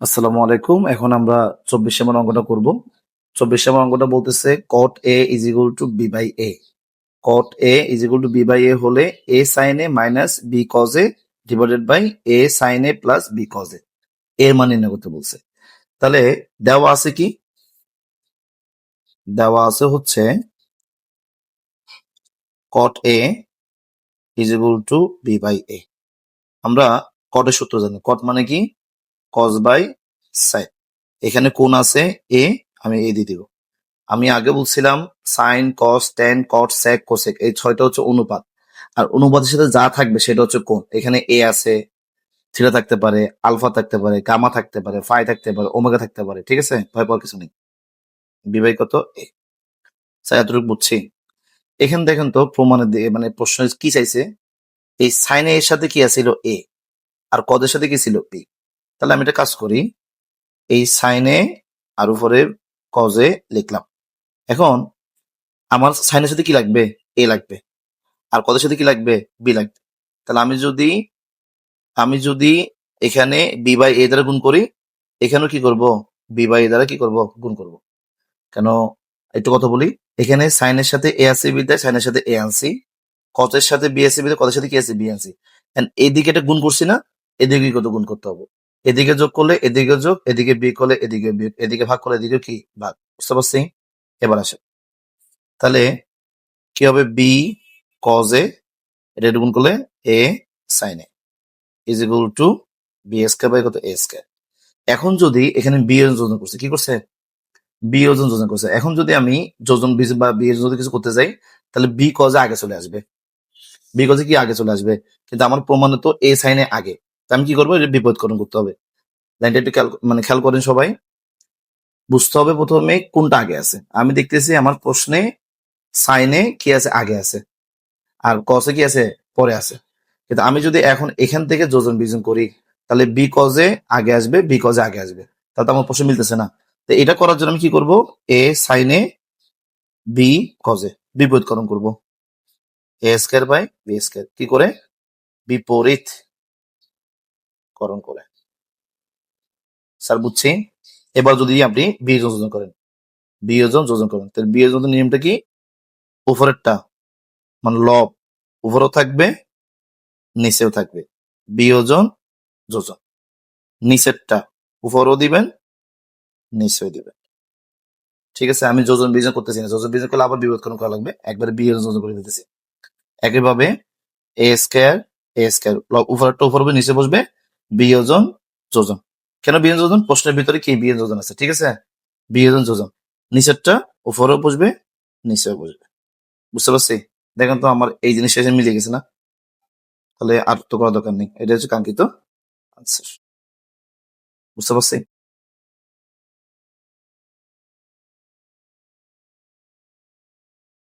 আসসালামু আলাইকুম। এখন আমরা 24 নম্বর অঙ্কটা করব। 24 নম্বর অঙ্কটা বলতেছে cot A is equal to B by A. cot A is equal to B by A হলে A sin A minus B cos A divided by A sin A plus B cos A এর মান নির্ণয় করতে বলছে। তাহলে দেওয়া আছে কি? দেওয়া আছে হচ্ছে cot A is equal to B by A. আমরা cot এর সূত্র জানি। cot মানে কি? cos by sin. এখানে কোণ আছে A, আমি A দিয়ে দিব। আমি আগে বলছিলাম sine cos tan cot sec cosec এই 6টা হচ্ছে অনুপাত। আর অনুপাতের সাথে যা থাকবে সেটা হচ্ছে কোণ। এখানে এ আছে, থিটা থাকতে পারে, আলফা থাকতে পারে, গামা থাকতে পারে, ফাই থাকতে পারে, ওমেগা থাকতে পারে। ঠিক আছে, ভয় পাওয়ার কিছু নেই। বিবাহ কত এ, স্যার এতটুকু বুঝছি। এখানে দেখেন তো প্রমাণের দিকে মানে প্রশ্ন কি চাইছে, এই সাইনে এর সাথে কি আছিল এ আর কদের সাথে কি ছিল বি। তাহলে আমি একটা কাজ করি, এই সাইনে আর উপরে কজে লিখলাম। এখন আমার সাইনের সাথে কি লাগবে, এ লাগবে, আর কদের সাথে কি লাগবে, বি লাগবে। তাহলে আমি যদি এখানে বি বাই এ দ্বারা গুণ করি, এখানেও কি করব, বি বাই এ দ্বারা কি করব, গুণ করব। কেন, একটু কথা বলি। এখানে সাইনের সাথে এ আছে বিদায় সাইনের সাথে এ আনছি, কতের সাথে বি আছে বিদায় কতের সাথে কি আছে বি আনছি। এদিকে এটা গুণ করছি না, এদিকে কত গুণ করতে হবে। এদিকে যোগ করলে এদিকে যোগ, এদিকে বিয়োগ করলে এদিকে বিয়োগ, এদিকে ভাগ করলে এদিকে কি ভাগ। বুঝতে পারছি? এবার আসে, তাহলে কি হবে, বি কজ এ, এটা গুণ করলে A sine A is equal to B square by কত এ স্কয়ার। এখন যদি এখানে বি এর যোজন করছে, কি করছে, বি এর যোজন করছে। এখন যদি আমি যোজন বা বি এর যদি কিছু করতে যাই, তাহলে বি কজে আগে চলে আসবে, বি কজে কি আগে চলে আসবে। কিন্তু আমার প্রমাণে তো এ সাইনে আগে, তো আমি কি করবো, এটা বিপরীতকরণ করতে হবে। লাইনটা একটু খেয়াল করেন সবাই। বুঝতে হবে প্রথমে কোনটা আগে আছে। আমি দেখতেছি আমার প্রশ্নে সাইনে কি আছে, আগে আছে, আর কসে কি আছে, পরে আছে। কিন্তু আমি যদি এখন এখান থেকে যোজন বিয়োজন করি, তাহলে বি কজে আগে আসবে, বি কজে আগে আসবে, তাহলে তো আমার প্রশ্ন মিলতেছে না। তো এটা করার জন্য আমি কি করব, এ সাইনে বি কজে বিপরীতকরণ করব। এ স্কয়ার বাই বি স্কয়ার কি করে, বিপরীত করণ করে। স্যার বুঝছি। এবার যদি আপনি বিয়োজন যোজন করেন, বিয়োজন যোজন করেন, তাহলে বিয়োজন নিয়মটা কি, উপরেরটা মানে লব উপরেও থাকবে নিচেও থাকবে, বিয়োজন যোজন। নিচেরটা উপরেও দিবেন নিচেও দিবেন। ঠিক আছে, আমি যোজন বিয়োজন করতেছি না, যোজন বিয়োজন করলে আবার বিপরীতকরণ করা লাগবে, একবারে বিয়োজন যোজন করে দিতেছি। একইভাবে এ স্কয়ার উপরেরটা উপর হবে নিচে বসবে, বিয়োজন যোজন। কেন বিয়োজন যোজন, প্রশ্নের ভিতরে কি বিয়োজন যোজন আছে। ঠিক আছে, বিয়োজন যোজন, নিচেরটা উপরেও বসবে নিচেও বসবে। বুঝতে পারছি? দেখেন তো আমার এই জিনিসটা এসে মিলে গেছে না, তাহলে আর তো করার দরকার নেই। এটা হচ্ছে কাঙ্ক্ষিত আনসার। বুঝতে পারছি?